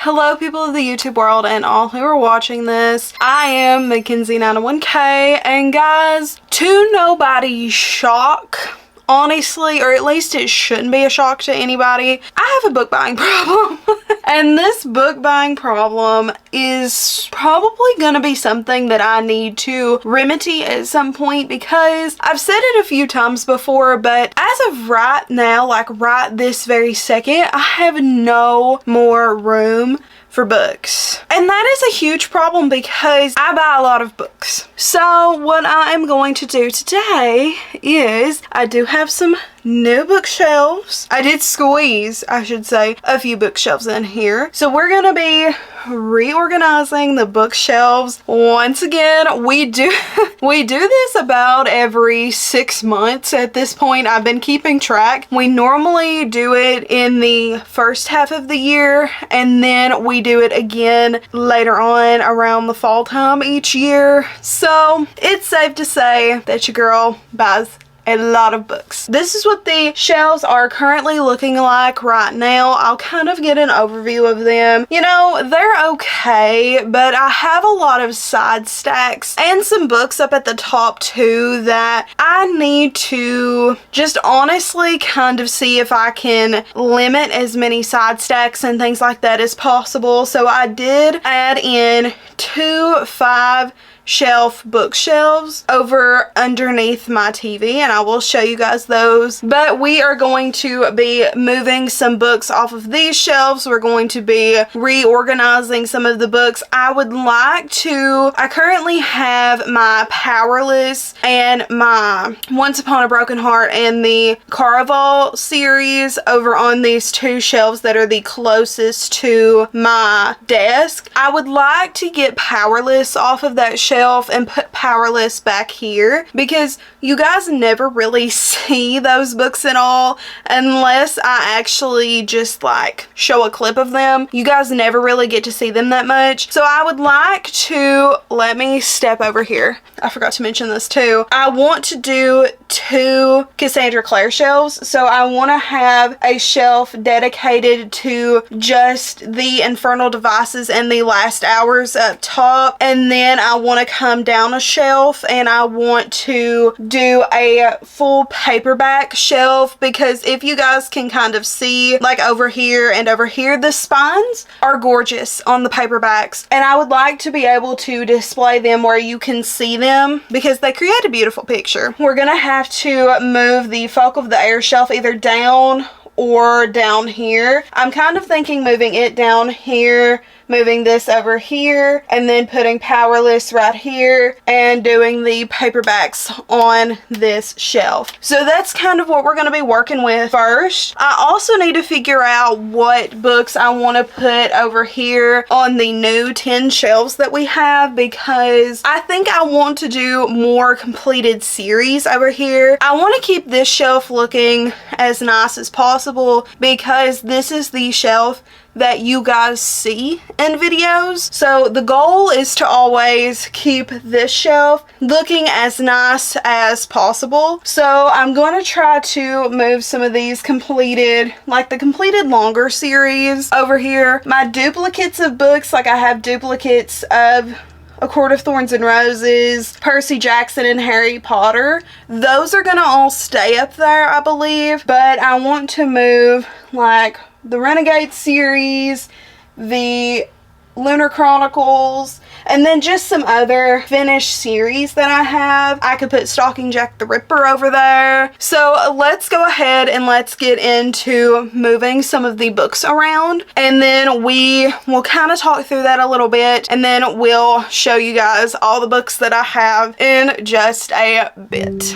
Hello people of the YouTube world and all who are watching this. I am Mackenzie901K, and guys, to nobody's shock, honestly, or at least it shouldn't be a shock to anybody, I have a book buying problem. And this book buying problem is probably gonna be something that I need to remedy at some point, because I've said it a few times before, but as of right now, like right this very second, I have no more room for books. And that is a huge problem because I buy a lot of books. So what I am going to do today is I do have some new bookshelves. I did squeeze, I should say, a few bookshelves in here. So we're gonna be reorganizing the bookshelves once again. We do this about every 6 months at this point. I've been keeping track. We normally do it in the first half of the year, and then we do it again later on around the fall time each year. So it's safe to say that your girl buys a lot of books. This is what the shelves are currently looking like right now. I'll kind of get an overview of them. You know, they're okay, but I have a lot of side stacks and some books up at the top too that I need to just honestly kind of see if I can limit as many side stacks and things like that as possible. So I did add in 2 5-shelf bookshelves over underneath my TV, and I will show you guys those. But we are going to be moving some books off of these shelves. We're going to be reorganizing some of the books. I currently have my Powerless and my Once Upon a Broken Heart and the Caraval series over on these 2 shelves that are the closest to my desk. I would like to get Powerless off of that shelf and put Powerless back here, because you guys never really see those books at all unless I actually just like show a clip of them. You guys never really get to see them that much. So I would like to, let me step over here. I forgot to mention this too. I want to do 2 Cassandra Clare shelves. So I want to have a shelf dedicated to just the Infernal Devices and the Last Hours up top, and then I want to come down a shelf and I want to do a full paperback shelf, because if you guys can kind of see, like over here and over here, the spines are gorgeous on the paperbacks, and I would like to be able to display them where you can see them because they create a beautiful picture. We're gonna have to move the Folk of the Air shelf either down or down here. I'm kind of thinking moving it down here, moving this over here, and then putting Powerless right here and doing the paperbacks on this shelf. So that's kind of what we're going to be working with first. I also need to figure out what books I want to put over here on the new 10 shelves that we have, because I think I want to do more completed series over here. I want to keep this shelf looking as nice as possible because this is the shelf that you guys see in videos. So the goal is to always keep this shelf looking as nice as possible. So I'm going to try to move some of these completed, like the completed longer series over here. My duplicates of books, like I have duplicates of A Court of Thorns and Roses, Percy Jackson, and Harry Potter. Those are gonna all stay up there, I believe, but I want to move like the Renegade series, the Lunar Chronicles, and then just some other finished series that I have. I could put Stalking Jack the Ripper over there. So let's go ahead and let's get into moving some of the books around, and then we will kind of talk through that a little bit, and then we'll show you guys all the books that I have in just a bit.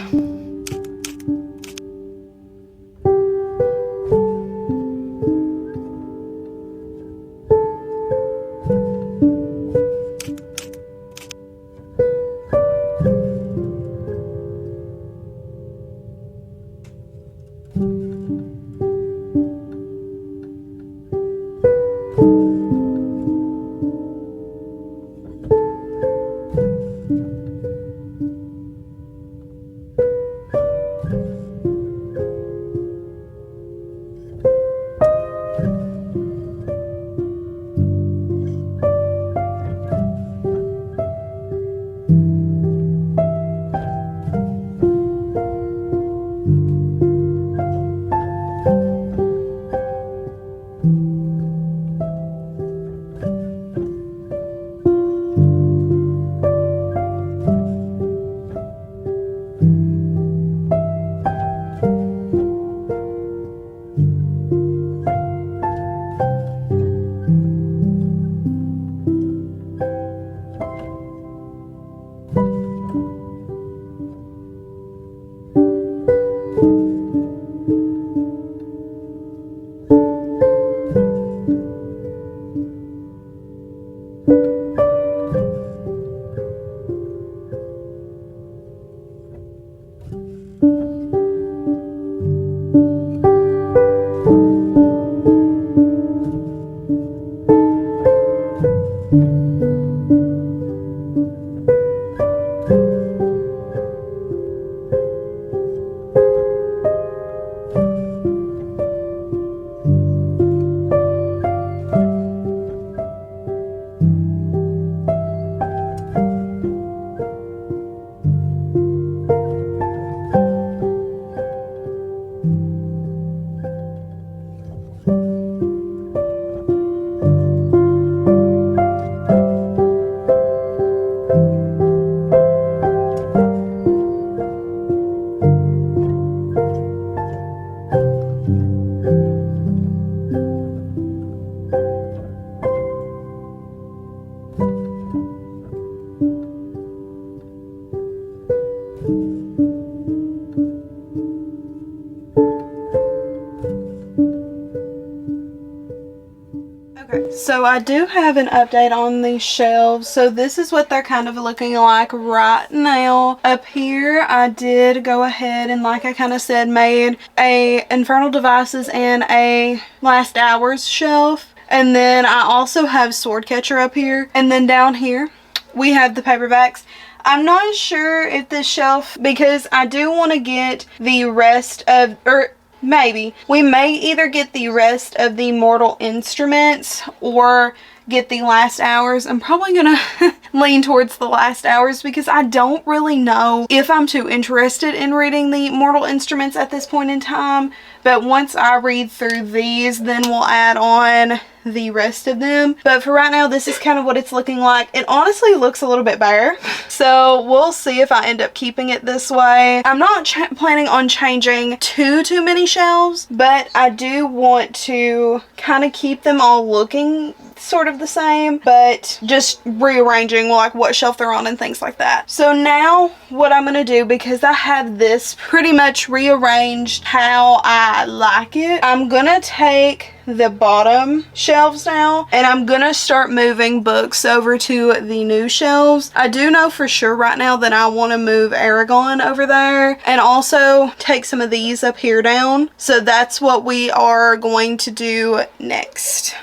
Okay, so I do have an update on these shelves. So this is what they're kind of looking like right now. Up here, I did go ahead and, like I kind of said, made a Infernal Devices and a Last Hours shelf. And then I also have Swordcatcher up here. And then down here, we have the paperbacks. I'm not sure if this shelf, because I do want to get the rest of, maybe. We may either get the rest of the Mortal Instruments or get the Last Hours. I'm probably gonna lean towards the Last Hours because I don't really know if I'm too interested in reading the Mortal Instruments at this point in time. But once I read through these, then we'll add on the rest of them. But for right now, this is kind of what it's looking like. It honestly looks a little bit bare, so we'll see if I end up keeping it this way. I'm not planning on changing too many shelves, but I do want to kind of keep them all looking sort of the same, but just rearranging like what shelf they're on and things like that. So now what I'm gonna do, because I have this pretty much rearranged how I like it, I'm gonna take the bottom shelves now and I'm gonna start moving books over to the new shelves. I do know for sure right now that I want to move Aragon over there and also take some of these up here down. So that's what we are going to do next.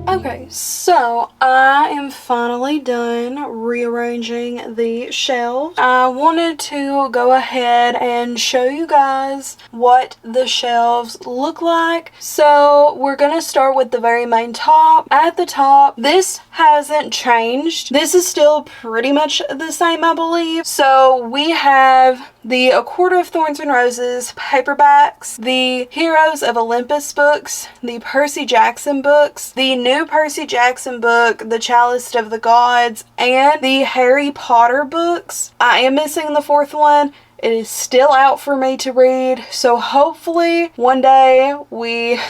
Okay, so I am finally done rearranging the shelves. I wanted to go ahead and show you guys what the shelves look like. So we're gonna start with the very main top. At the top, this hasn't changed. This is still pretty much the same, I believe. So we have the A Quarter of Thorns and Roses paperbacks, the Heroes of Olympus books, the Percy Jackson books, the new Percy Jackson book, The Chalice of the Gods, and the Harry Potter books. I am missing the fourth one. It is still out for me to read, so hopefully one day we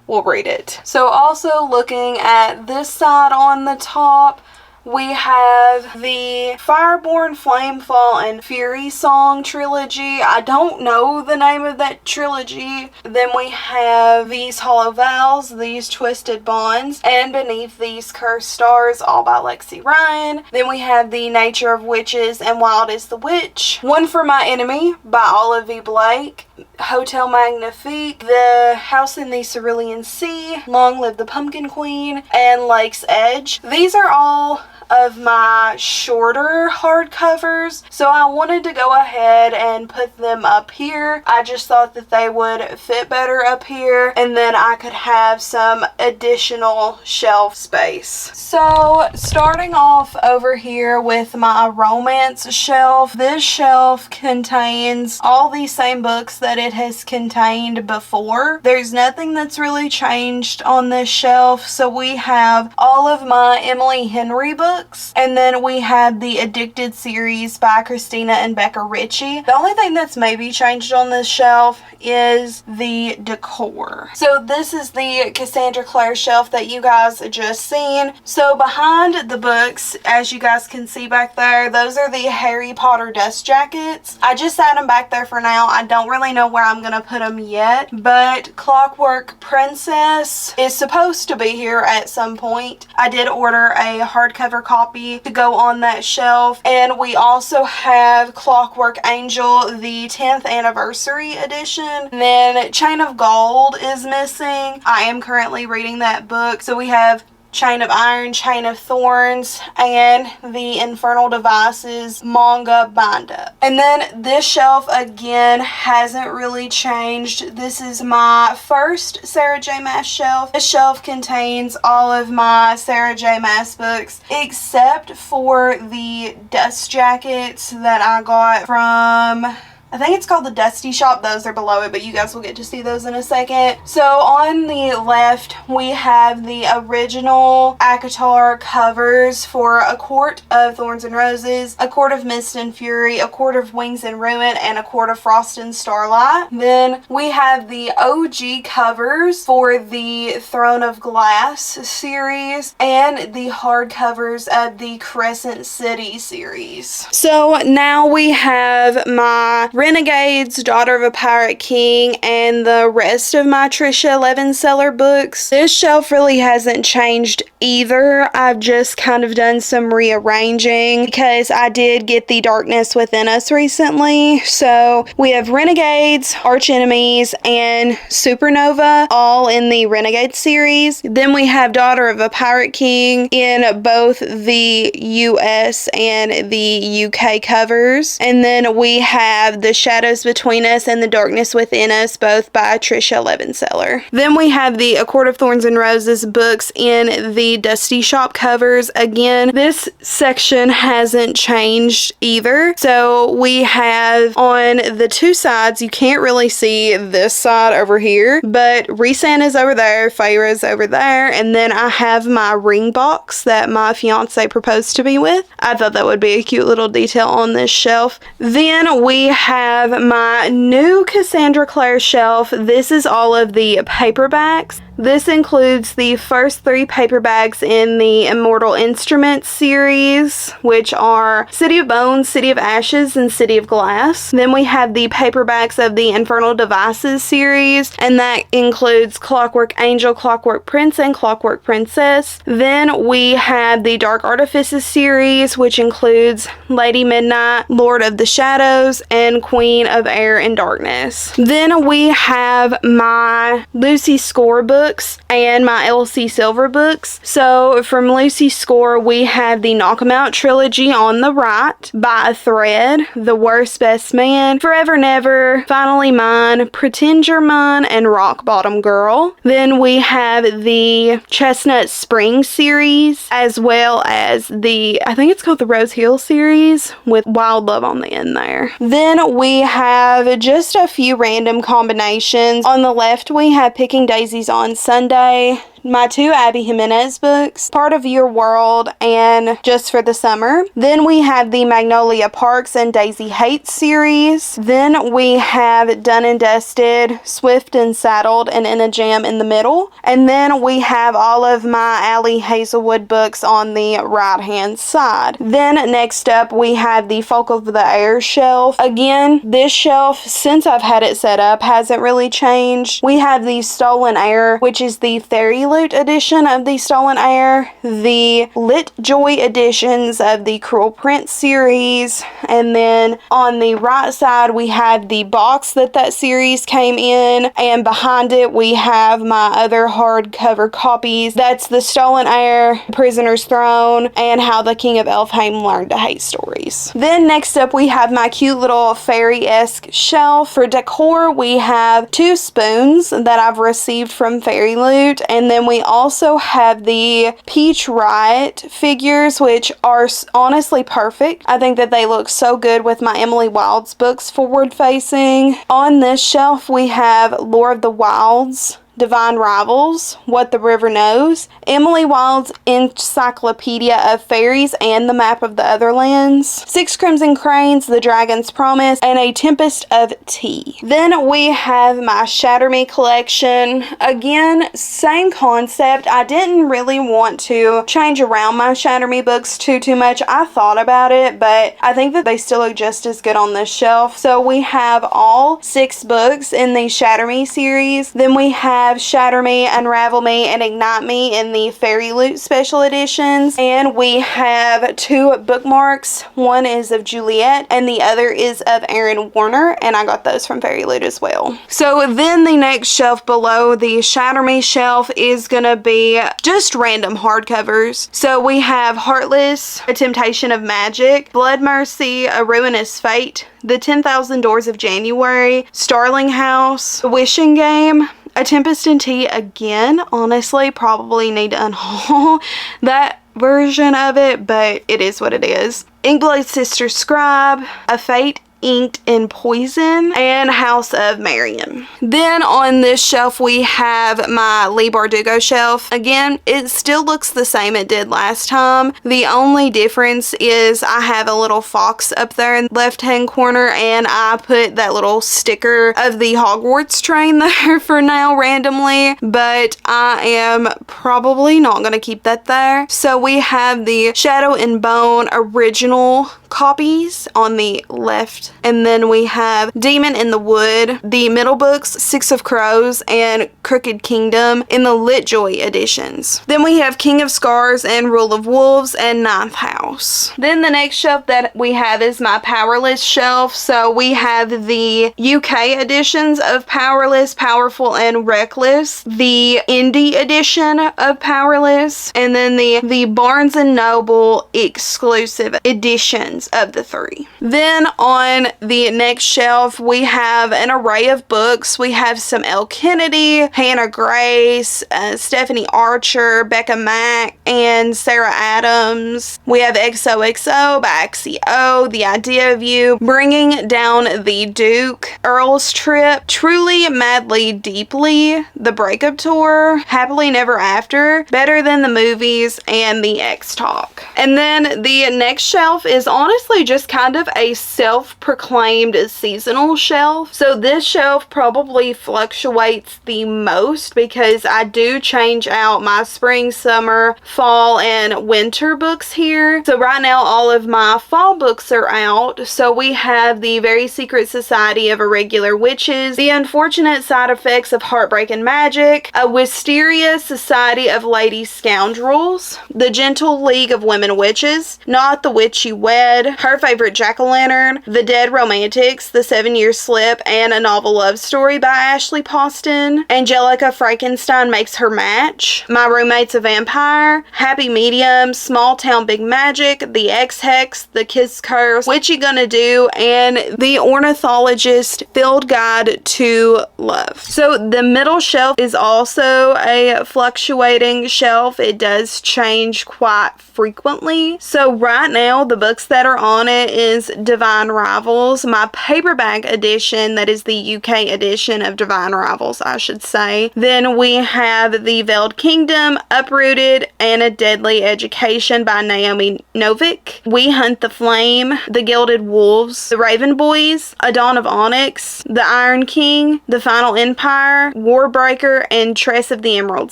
will read it. So also looking at this side on the top, we have the Fireborn, Flamefall, and Fury Song trilogy. I don't know the name of that trilogy. Then we have These Hollow Vows, These Twisted Bonds, and Beneath These Cursed Stars, all by Lexi Ryan. Then we have The Nature of Witches and Wild is the Witch, One for My Enemy by Olive V. Blake, Hotel Magnifique, The House in the Cerulean Sea, Long Live the Pumpkin Queen, and Lake's Edge. These are all of my shorter hardcovers, so I wanted to go ahead and put them up here. I just thought that they would fit better up here, and then I could have some additional shelf space. So starting off over here with my romance shelf, this shelf contains all the same books that it has contained before. There's nothing that's really changed on this shelf. So we have all of my Emily Henry books, and then we had the Addicted series by Christina and Becca Ritchie. The only thing that's maybe changed on this shelf is the decor. So this is the Cassandra Clare shelf that you guys just seen. So behind the books, as you guys can see back there, those are the Harry Potter dust jackets. I just had them back there for now. I don't really know where I'm gonna put them yet, but Clockwork Princess is supposed to be here at some point. I did order a hardcover copy to go on that shelf, and we also have Clockwork Angel, the 10th anniversary edition. And then Chain of Gold is missing. I am currently reading that book. So we have Chain of Iron, Chain of Thorns, and the Infernal Devices manga bind-up. And then this shelf again hasn't really changed. This is my first Sarah J. Maas shelf. This shelf contains all of my Sarah J. Maas books except for the dust jackets that I got from, I think it's called the Dusty Shop. Those are below it, but you guys will get to see those in a second. So on the left, we have the original ACOTAR covers for A Court of Thorns and Roses, A Court of Mist and Fury, A Court of Wings and Ruin, and A Court of Frost and Starlight. Then we have the OG covers for the Throne of Glass series and the hardcovers of the Crescent City series. So now we have my Renegades, Daughter of a Pirate King, and the rest of my Trisha Levenseller books. This shelf really hasn't changed either. I've just kind of done some rearranging because I did get the Darkness Within Us recently. So we have Renegades, Arch Enemies, and Supernova all in the Renegade series. Then we have Daughter of a Pirate King in both the US and the UK covers. And then we have The Shadows Between Us and The Darkness Within Us, both by Trisha Levenseller. Then we have the A Court of Thorns and Roses books in the Dusty Shop covers. Again, this section hasn't changed either. So we have on the two sides, you can't really see this side over here, but Rhysand is over there, Feyre is over there, and then I have my ring box that my fiance proposed to me with. I thought that would be a cute little detail on this shelf. Then we have my new Cassandra Clare shelf. This is all of the paperbacks. This includes the first 3 paperbacks in the Immortal Instruments series, which are City of Bones, City of Ashes, and City of Glass. Then we have the paperbacks of the Infernal Devices series, and that includes Clockwork Angel, Clockwork Prince, and Clockwork Princess. Then we have the Dark Artifices series, which includes Lady Midnight, Lord of the Shadows, and Queen of Air and Darkness. Then we have my Lucy Score book and my LC Silver books. So from Lucy's Score, we have the Knock 'Em Out trilogy on the right, By a Thread, The Worst Best Man, Forever Never, Finally Mine, Pretend You're Mine, and Rock Bottom Girl. Then we have the Chestnut Spring series, as well as the, I think it's called the Rose Hill series, with Wild Love on the end there. Then we have just a few random combinations. On the left, we have Picking Daisies on Sunday, my 2 Abby Jimenez books, Part of Your World, and Just for the Summer. Then we have the Magnolia Parks and Daisy Hates series. Then we have Done and Dusted, Swift and Saddled, and In a Jam in the middle. And then we have all of my Allie Hazelwood books on the right hand side. Then next up we have the Folk of the Air shelf. Again, this shelf, since I've had it set up, hasn't really changed. We have the Stolen Air, which is the Fairy Loot edition of the Stolen Air, the Lit Joy editions of the Cruel Prince series, and then on the right side we have the box that series came in, and behind it we have my other hardcover copies. That's the Stolen Air, Prisoner's Throne, and How the King of Elfheim Learned to Hate Stories. Then next up we have my cute little fairy-esque shelf. For decor, we have 2 spoons that I've received from Fairy Loot, and then we also have the Peach Riot figures, which are honestly perfect. I think that they look so good with my Emily Wilds books forward facing. On this shelf we have Lore of the Wilds, Divine Rivals, What the River Knows, Emily Wilds' Encyclopedia of Fairies and the Map of the Otherlands, 6 Crimson Cranes, The Dragon's Promise, and A Tempest of Tea. Then we have my Shatter Me collection. Again, same concept. I didn't really want to change around my Shatter Me books too much. I thought about it, but I think that they still look just as good on this shelf. So we have all 6 books in the Shatter Me series. Then we have have Shatter Me, Unravel Me, and Ignite Me in the Fairy Loot special editions. And we have 2 bookmarks. One is of Juliet and the other is of Aaron Warner, and I got those from Fairy Loot as well. So then the next shelf below the Shatter Me shelf is gonna be just random hardcovers. So we have Heartless, A Temptation of Magic, Blood Mercy, A Ruinous Fate, The 10,000 Doors of January, Starling House, The Wishing Game, A Tempest in Tea again. Honestly, probably need to unhaul that version of it, but it is what it is. Inkblade Sister Scribe, A Fate Inked in Poison, and House of Marion. Then on this shelf we have my Leigh Bardugo shelf. Again, it still looks the same it did last time. The only difference is I have a little fox up there in the left hand corner, and I put that little sticker of the Hogwarts train there for now randomly, but I am probably not going to keep that there. So we have the Shadow and Bone original copies on the left, and then we have Demon in the Wood, the middle books, Six of Crows, and Crooked Kingdom in the Litjoy editions. Then we have King of Scars and Rule of Wolves and Ninth House. Then the next shelf that we have is my Powerless shelf. So we have the UK editions of Powerless, Powerful, and Reckless, the indie edition of Powerless, and then the Barnes & Noble exclusive edition of the 3. Then on the next shelf we have an array of books. We have some Elle Kennedy, Hannah Grace, Stephanie Archer, Becca Mack, and Sarah Adams. We have XOXO by Axio, The Idea of You, Bringing Down the Duke, Earl's Trip, Truly, Madly, Deeply, The Breakup Tour, Happily Never After, Better Than the Movies, and The X-Talk. And then the next shelf is honestly just kind of a self-proclaimed seasonal shelf. So this shelf probably fluctuates the most because I do change out my spring, summer, fall, and winter books here. So right now all of my fall books are out. So we have The Very Secret Society of Irregular Witches, The Unfortunate Side Effects of Heartbreak and Magic, A Wisteria Society of Lady Scoundrels, The Gentle League of Women Witches, Not the Witch You Wed, Her Favorite Jack-O-Lantern, The Dead Romantics, The 7-Year Slip, and A Novel Love Story by Ashley Poston, Angelica Frankenstein Makes Her Match, My Roommate's a Vampire, Happy Medium, Small Town Big Magic, The X-Hex, The Kiss Curse, What You Gonna Do, and The Ornithologist Field Guide to Love. So the middle shelf is also a fluctuating shelf. It does change quite frequently. So right now the books that are on it is Divine Rivals, my paperback edition, that is the UK edition of Divine Rivals, I should say. Then we have The Veiled Kingdom, Uprooted, and A Deadly Education by Naomi Novik, We Hunt the Flame, The Gilded Wolves, The Raven Boys, A Dawn of Onyx, The Iron King, The Final Empire, Warbreaker, and Tress of the Emerald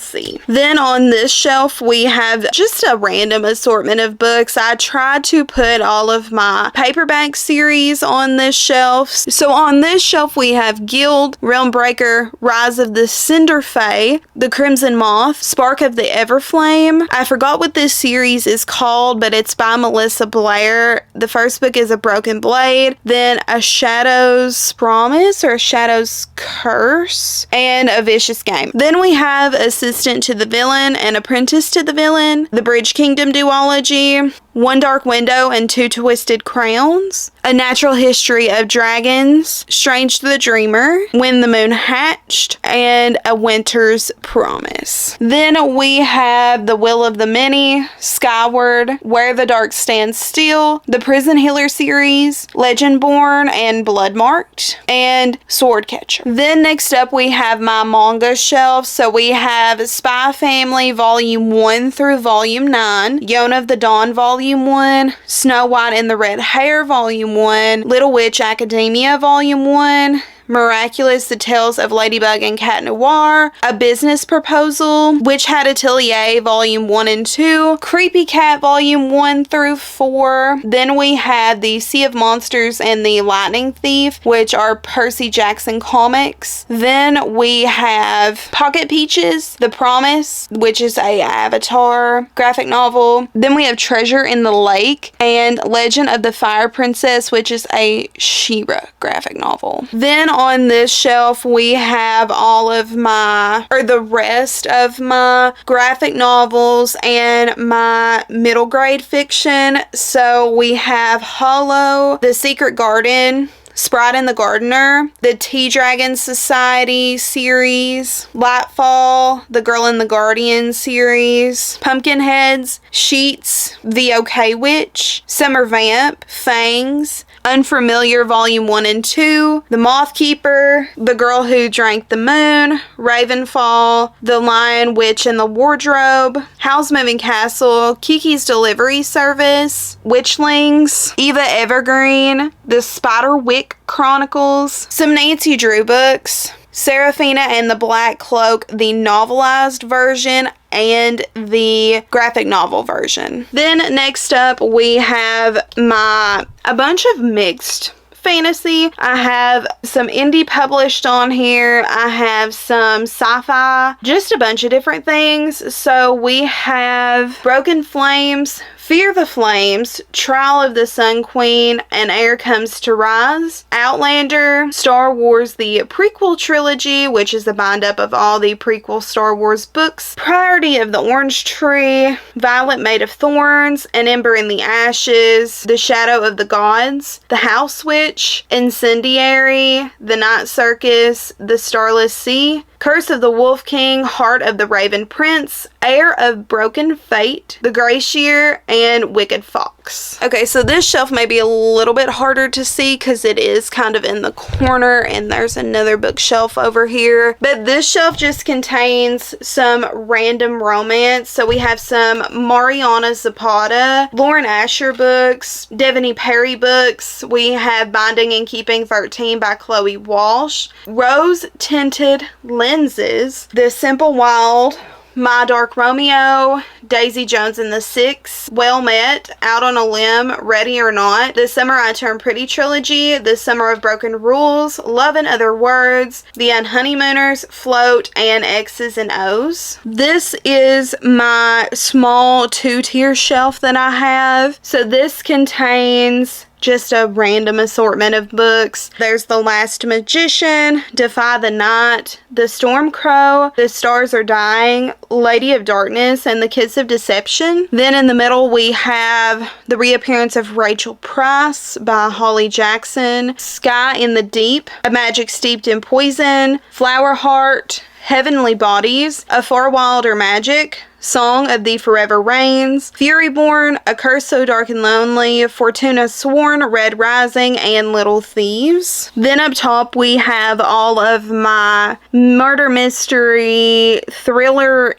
Sea. Then on this shelf we have just a random assortment of books. I tried to put all of my paperback series on this shelf. So on this shelf we have Guild, Realmbreaker, Rise of the Cinder Fae, The Crimson Moth, Spark of the Everflame. I forgot what this series is called, but it's by Melissa Blair. The first book is A Broken Blade, then A Shadow's Promise or A Shadow's Curse, and A Vicious Game. Then we have Assistant to the Villain and Apprentice to the Villain, The Bridge Kingdom duology, One Dark Window and Two Twisted Crowns, A Natural History of Dragons, Strange the Dreamer, When the Moon Hatched, and A Winter's Promise. Then we have The Will of the Many, Skyward, Where the Dark Stands Still, The Prison Healer series, Legendborn and Bloodmarked, and Swordcatcher. Then next up we have my manga shelf. So we have Spy Family Volume 1 through Volume 9, Yona of the Dawn Volume 1, Snow White and the Red Hair Volume 1, Little Witch Academia Volume 1, Miraculous, The Tales of Ladybug and Cat Noir, A Business Proposal, Witch Hat Atelier Volume 1 and 2, Creepy Cat Volume 1 through 4. Then we have The Sea of Monsters and The Lightning Thief, which are Percy Jackson comics. Then we have Pocket Peaches, The Promise, which is a Avatar graphic novel. Then we have Treasure in the Lake and Legend of the Fire Princess, which is a She-Ra graphic novel. Then on this shelf we have all of the rest of my graphic novels and my middle grade fiction. So we have Hollow, The Secret Garden, Sprite and the Gardener, the Tea Dragon Society series, Lightfall, The Girl and the Guardian series, Pumpkinheads, Sheets, The OK Witch, Summer Vamp, Fangs, Unfamiliar Volume 1 and 2, The Moth Keeper, The Girl Who Drank the Moon, Ravenfall, The Lion, Witch, and the Wardrobe, Howl's Moving Castle, Kiki's Delivery Service, Witchlings, Eva Evergreen, The Spider Wick Chronicles, some Nancy Drew books, Seraphina and the Black Cloak, the novelized version, and the graphic novel version. Then next up we have a bunch of mixed fantasy. I have some indie published on here. I have some sci-fi, just a bunch of different things. So we have Broken Flames, Fear the Flames, Trial of the Sun Queen, and Air Comes to Rise, Outlander, Star Wars the prequel trilogy, which is the bind-up of all the prequel Star Wars books, Priority of the Orange Tree, Violet Made of Thorns, An Ember in the Ashes, The Shadow of the Gods, The House Witch, Incendiary, The Night Circus, The Starless Sea, Curse of the Wolf King, Heart of the Raven Prince, Heir of Broken Fate, The Glacier, and Wicked Fox. Okay, so this shelf may be a little bit harder to see because it is kind of in the corner and there's another bookshelf over here. But this shelf just contains some random romance. So we have some Mariana Zapata, Lauren Asher books, Devony Perry books. We have Binding and Keeping 13 by Chloe Walsh, Rose Tinted Lenses, The Simple Wild, My Dark Romeo, Daisy Jones and the Six, Well Met, Out on a Limb, Ready or Not, The Summer I Turned Pretty trilogy, The Summer of Broken Rules, Love and Other Words, The Unhoneymooners, Float, and X's and O's. This is my small 2-tier shelf that I have. So this contains just a random assortment of books. There's The Last Magician, Defy the Night, The Storm Crow, The Stars Are Dying, Lady of Darkness, and The Kiss of Deception. Then in the middle we have The Reappearance of Rachel Price by Holly Jackson, Sky in the Deep, A Magic Steeped in Poison, Flower Heart, Heavenly Bodies, A Far Wilder Magic, Song of the Forever Rains, Furyborn, A Curse So Dark and Lonely, Fortuna Sworn, Red Rising, and Little Thieves. Then up top we have all of my murder mystery thriller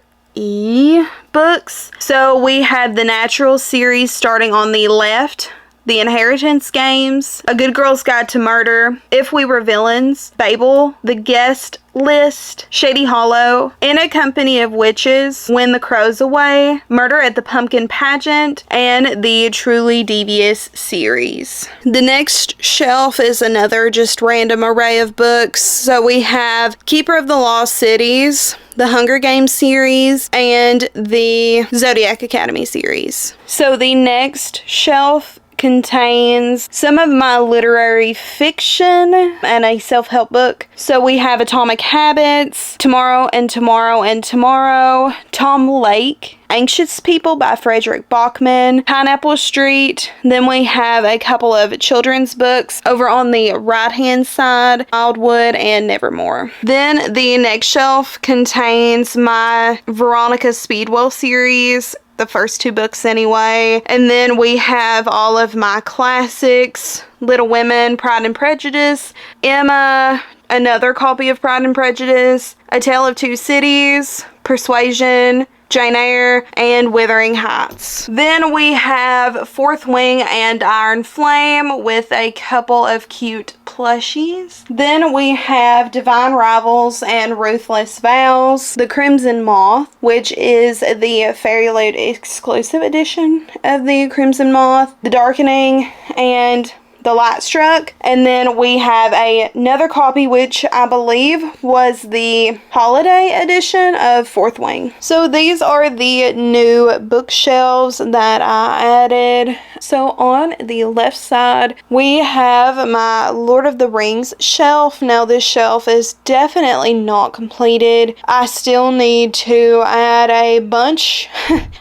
books. So we have the Natural series starting on the left, The Inheritance Games, A Good Girl's Guide to Murder, If We Were Villains, Babel, The Guest List, Shady Hollow, In a Company of Witches, When the Crow's Away, Murder at the Pumpkin Pageant, and the Truly Devious series. The next shelf is another just random array of books. So we have Keeper of the Lost Cities, the Hunger Games series, and the Zodiac Academy series. So the next shelf contains some of my literary fiction and a self-help book. So we have Atomic Habits, Tomorrow and Tomorrow and Tomorrow, Tom Lake, Anxious People by Frederick Bachman, Pineapple Street. Then we have a couple of children's books over on the right hand side, Wildwood and Nevermore. Then the next shelf contains my Veronica Speedwell series, the first 2 books anyway. And then we have all of my classics, Little Women, Pride and Prejudice, Emma, another copy of Pride and Prejudice, A Tale of Two Cities, Persuasion, Jane Eyre, and Wuthering Heights. Then we have Fourth Wing and Iron Flame with a couple of cute plushies. Then we have Divine Rivals and Ruthless Vows. The Crimson Moth, which is the Fairy Loot exclusive edition of the Crimson Moth. The Darkening and the Light Struck. And then we have another copy, which I believe was the holiday edition of Fourth Wing. So these are the new bookshelves that I added. So on the left side, we have my Lord of the Rings shelf. Now this shelf is definitely not completed. I still need to add a bunch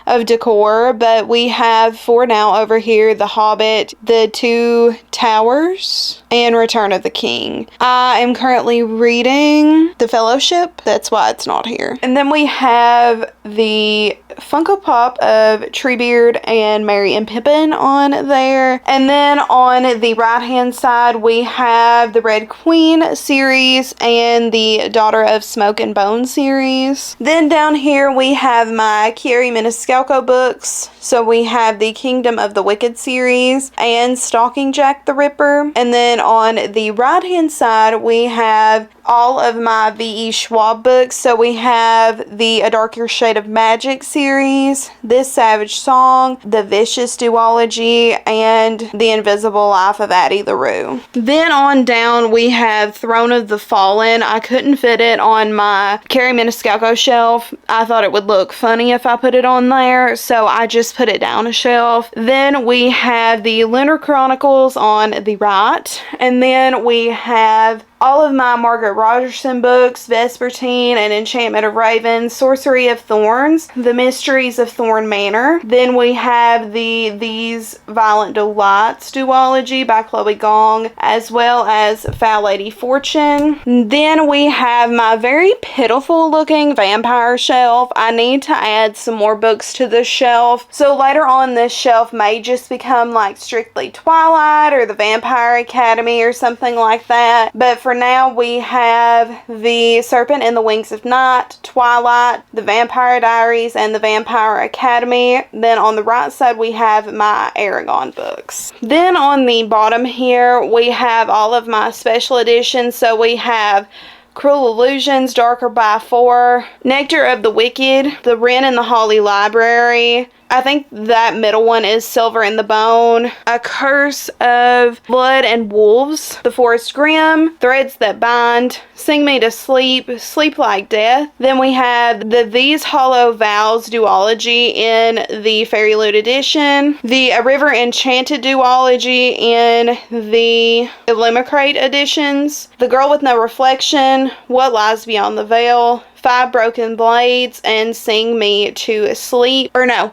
of decor, but we have for now over here The Hobbit, The Two Towers, and Return of the King. I am currently reading The Fellowship. That's why it's not here. And then we have the Funko Pop of Treebeard and Merry and Pippin on there. And then on the right hand side, we have the Red Queen series and the Daughter of Smoke and Bone series. Then down here we have my Kieri Maniscalco books. So we have the Kingdom of the Wicked series and Stalking Jack the Ripper. And then on the right hand side, we have all of my V.E. Schwab books. So we have the A Darker Shade of Magic series, This Savage Song, The Vicious Duology, and The Invisible Life of Addie LaRue. Then on down, we have Throne of the Fallen. I couldn't fit it on my Kieri Maniscalco shelf. I thought it would look funny if I put it on there, so I just put it down a shelf. Then we have the Lunar Chronicles on the right, and then we have all of my Margaret Rogerson books, Vespertine and Enchantment of Ravens, Sorcery of Thorns, The Mysteries of Thorn Manor. Then we have the These Violent Delights duology by Chloe Gong, as well as Foul Lady Fortune. Then we have my very pitiful looking vampire shelf. I need to add some more books to this shelf. So later on, this shelf may just become like strictly Twilight or the Vampire Academy or something like that. But for now, we have the Serpent and the Wings of Night, Twilight, the Vampire Diaries, and the Vampire Academy. Then on the right side, we have my Aragon books. Then on the bottom here, we have all of my special editions. So we have Cruel Illusions, Darker by 4, Nectar of the Wicked, The Wren and the Holly Library. I think that middle one is Silver and the Bone, A Curse of Blood and Wolves, The Forest Grimm, Threads That Bind, Sing Me to Sleep, Sleep Like Death. Then we have the These Hollow Vows duology in the Fairy Loot edition, the A River Enchanted duology in the Illumicrate editions, The Girl with No Reflection, What Lies Beyond the Veil, 5 Broken Blades, and Sing Me to Sleep. Or no.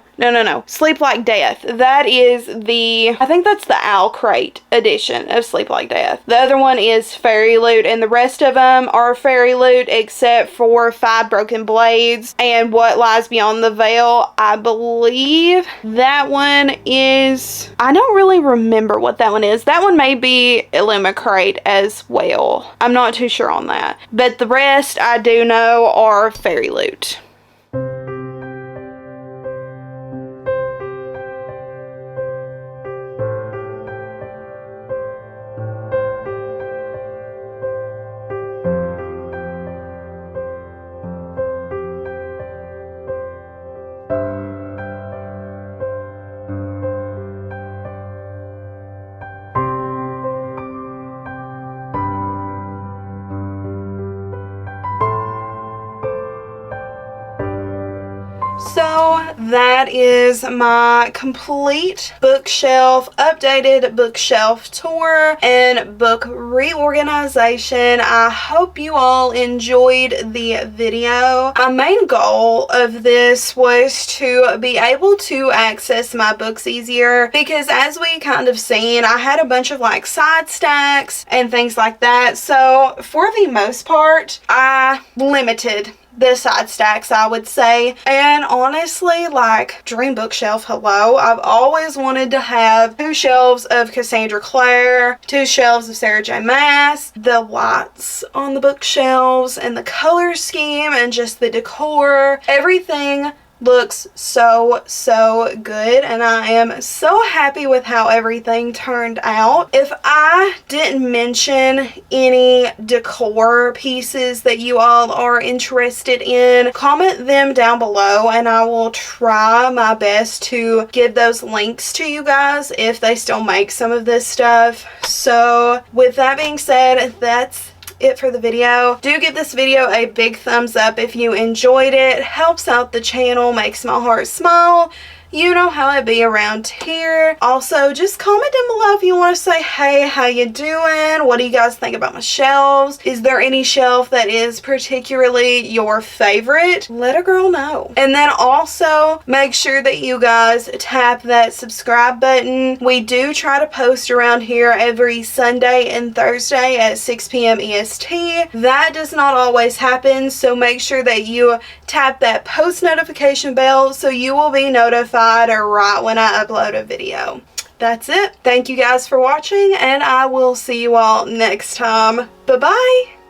Sleep Like Death. That is I think that's the Owl Crate edition of Sleep Like Death. The other one is Fairy Loot, and the rest of them are Fairy Loot except for 5 Broken Blades and What Lies Beyond the Veil. I believe that one is, I don't really remember what that one is. That one may be Illumicrate as well. I'm not too sure on that. But the rest I do know are Fairy Loot. So that is my complete bookshelf, updated bookshelf tour and book reorganization. I hope you all enjoyed the video. My main goal of this was to be able to access my books easier, because as we kind of seen, I had a bunch of like side stacks and things like that. So for the most part, I limited the side stacks, I would say. And honestly, like, dream bookshelf, hello. I've always wanted to have 2 shelves of Cassandra Clare, 2 shelves of Sarah J Maas, the lights on the bookshelves and the color scheme and just the decor, everything looks so good, and I am so happy with how everything turned out. If I didn't mention any decor pieces that you all are interested in, comment them down below and I will try my best to give those links to you guys if they still make some of this stuff. So with that being said, that's it for the video. Do give this video a big thumbs up if you enjoyed it. Helps out the channel, makes my heart smile. You know how it be around here. Also, just comment down below if you want to say, hey, how you doing? What do you guys think about my shelves? Is there any shelf that is particularly your favorite? Let a girl know. And then also, make sure that you guys tap that subscribe button. We do try to post around here every Sunday and Thursday at 6 p.m. EST. That does not always happen, so make sure that you tap that post notification bell so you will be notified right when I upload a video. That's it. Thank you guys for watching, and I will see you all next time. Bye-bye.